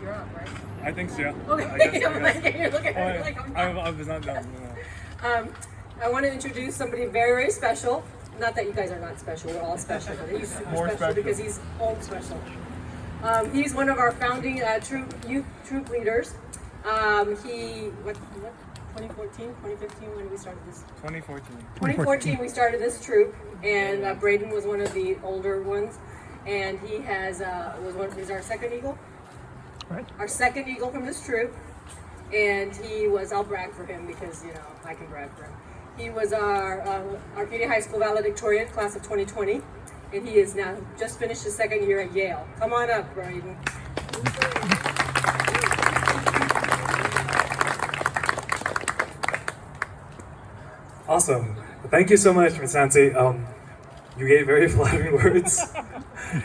you're up, right? I think so, yeah. Okay. I guess. I'm like, you're looking at me like I was not done. I want to introduce somebody very, very special. Not that you guys are not special, we're all special, but he's super More special. because he's all special. He's one of our founding youth troop leaders. 2014, 2015, when we started this? 2014. 2014 we started this troop, and Braden was one of the older ones, and he he's our second eagle. Right. Our second eagle from this troop, and I'll brag for him because, I can brag for him. He was our Arcadia High School valedictorian, class of 2020, and he is now just finished his second year at Yale. Come on up, Braden. Awesome. Thank you so much, Ms. Nancy. You gave very flattering words.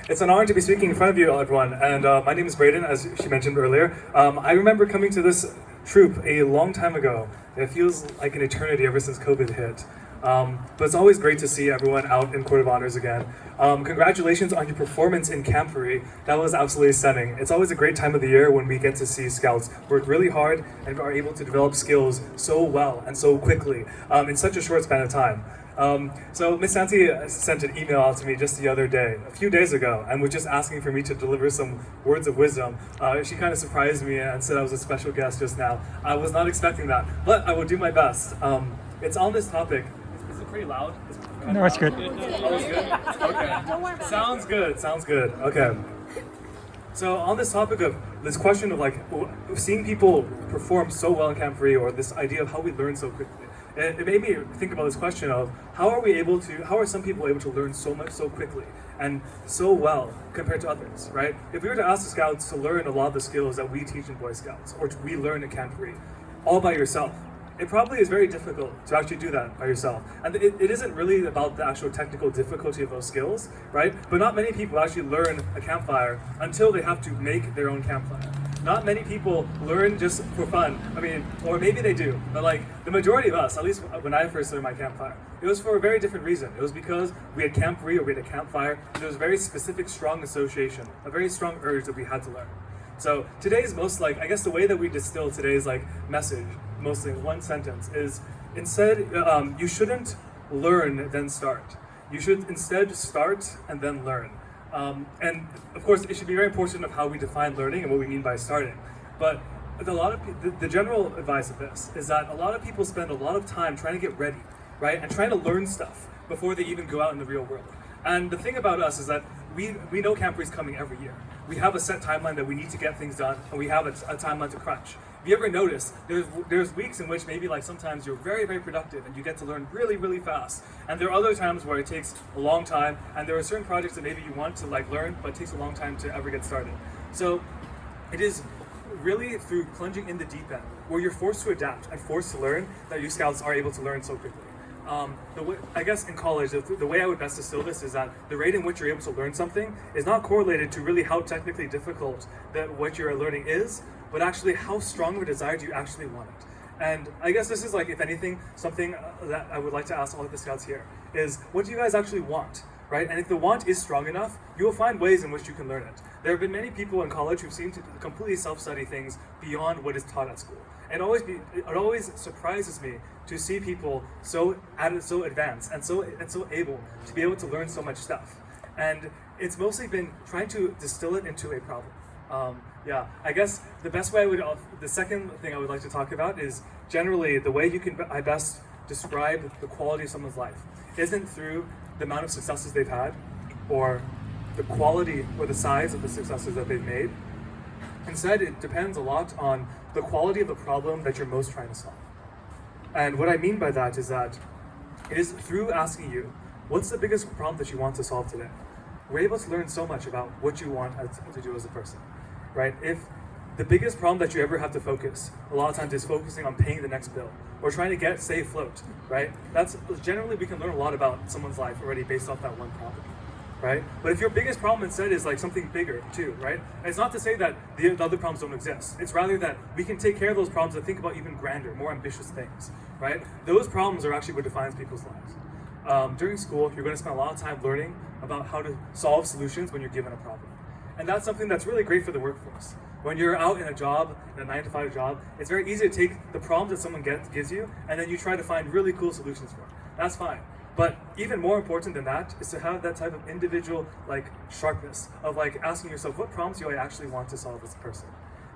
It's an honor to be speaking in front of you, everyone. And my name is Braden, as she mentioned earlier. I remember coming to this troop a long time ago. It feels like an eternity ever since COVID hit. But it's always great to see everyone out in Court of Honors again. Congratulations on your performance in Camp Free. That was absolutely stunning. It's always a great time of the year when we get to see Scouts work really hard and are able to develop skills so well and so quickly in such a short span of time. So Ms. Nancy sent an email out to me just the other day, a few days ago, and was just asking for me to deliver some words of wisdom. She kind of surprised me and said I was a special guest just now. I was not expecting that, but I will do my best. It's on this topic. Is it pretty loud? No, it's good. Oh, it's good? Okay. Sounds good. Okay. So on this topic of this question of seeing people perform so well in Camp Free, or this idea of how we learn so quickly, it made me think about this question of how are some people able to learn so much so quickly and so well compared to others, right? If we were to ask the Scouts to learn a lot of the skills that we teach in Boy Scouts, or we learn at Camp Free, all by yourself, it probably is very difficult to actually do that by yourself. And it isn't really about the actual technical difficulty of those skills, right? But not many people actually learn a campfire until they have to make their own campfire. Not many people learn just for fun. I mean, or maybe they do, but the majority of us, at least when I first learned my campfire, it was for a very different reason. It was because we had Camp Free or we had a campfire, and there was a very specific, strong association, a very strong urge that we had to learn. So today's I guess the way that we distill today's message, mostly in one sentence, is instead, you shouldn't learn then start. You should instead start and then learn. And of course, it should be very important of how we define learning and what we mean by starting. But the general advice of this is that a lot of people spend a lot of time trying to get ready, right? And trying to learn stuff before they even go out in the real world. And the thing about us is that we know Camp Free is coming every year. We have a set timeline that we need to get things done, and we have a timeline to crunch. If you ever notice, there's weeks in which maybe sometimes you're very, very productive and you get to learn really, really fast. And there are other times where it takes a long time, and there are certain projects that maybe you want to learn, but it takes a long time to ever get started. So it is really through plunging in the deep end, where you're forced to adapt and forced to learn, that you Scouts are able to learn so quickly. I guess in college, the way I would best distill this is that the rate in which you're able to learn something is not correlated to really how technically difficult what you're learning is, but actually how strong of a desire do you actually want it. And I guess this is if anything, something that I would like to ask all of the Scouts here is, what do you guys actually want, right? And if the want is strong enough, you will find ways in which you can learn it. There have been many people in college who seem to completely self-study things beyond what is taught at school. It always surprises me to see people so advanced and so able to be able to learn so much stuff. And it's mostly been trying to distill it into a problem. I guess the second thing I would like to talk about is generally the way I best describe the quality of someone's life isn't through the amount of successes they've had, or the quality or the size of the successes that they've made. Instead, it depends a lot on the quality of the problem that you're most trying to solve. And what I mean by that is that it is through asking you, what's the biggest problem that you want to solve today? We're able to learn so much about what you want to do as a person, right? If the biggest problem that you ever have to focus, a lot of times, is focusing on paying the next bill or trying to stay afloat, right? That's generally, we can learn a lot about someone's life already based off that one problem, right? But if your biggest problem instead is something bigger too, right? And it's not to say that the other problems don't exist. It's rather that we can take care of those problems and think about even grander, more ambitious things, right? Those problems are actually what defines people's lives. During school, you're going to spend a lot of time learning about how to solve solutions when you're given a problem. And that's something that's really great for the workforce. When you're out in a job, in a 9-to-5 job, it's very easy to take the problems that someone gives you, and then you try to find really cool solutions for it. That's fine. But even more important than that is to have that type of individual sharpness of asking yourself, what problems do I actually want to solve as a person?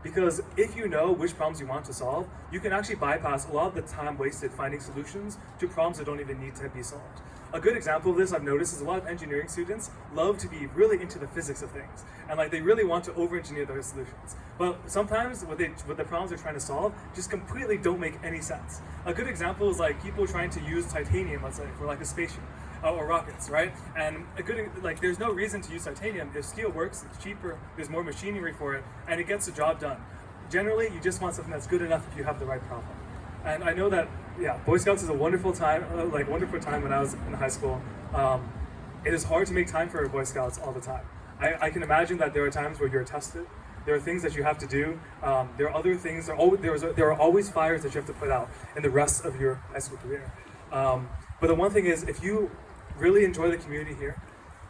Because if you know which problems you want to solve, you can actually bypass a lot of the time wasted finding solutions to problems that don't even need to be solved. A good example of this I've noticed is a lot of engineering students love to be really into the physics of things, and they really want to over-engineer their solutions. But sometimes what the problems they're trying to solve just completely don't make any sense. A good example is people trying to use titanium, let's say, for a spaceship or rockets, right? And a good there's no reason to use titanium. If steel works, it's cheaper, there's more machinery for it, and it gets the job done. Generally, you just want something that's good enough if you have the right problem. And I know that, Boy Scouts is a wonderful time, wonderful time when I was in high school. It is hard to make time for Boy Scouts all the time. I can imagine that there are times where you're tested. There are things that you have to do. There are other things. There are always fires that you have to put out in the rest of your high school career. But the one thing is, if you really enjoy the community here,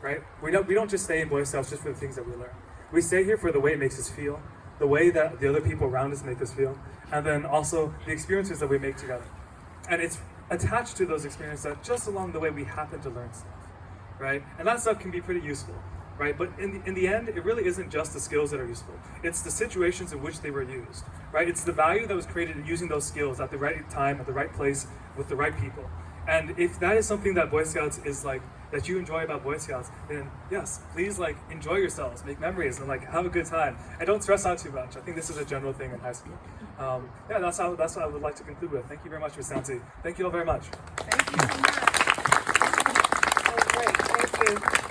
right? We don't just stay in Boy Scouts just for the things that we learn. We stay here for the way it makes us feel, the way that the other people around us make us feel, and then also the experiences that we make together. And it's attached to those experiences that just along the way we happen to learn stuff, right? And that stuff can be pretty useful, right? But in the end, it really isn't just the skills that are useful. It's the situations in which they were used, right? It's the value that was created in using those skills at the right time, at the right place, with the right people. And if that is something that Boy Scouts is that you enjoy about Boy Scouts, then yes, please enjoy yourselves, make memories, and have a good time. And don't stress out too much. I think this is a general thing in high school. That's what I would like to conclude with. Thank you very much, Ms. Santi. Thank you all very much. Thank you so much. That was great. Thank you.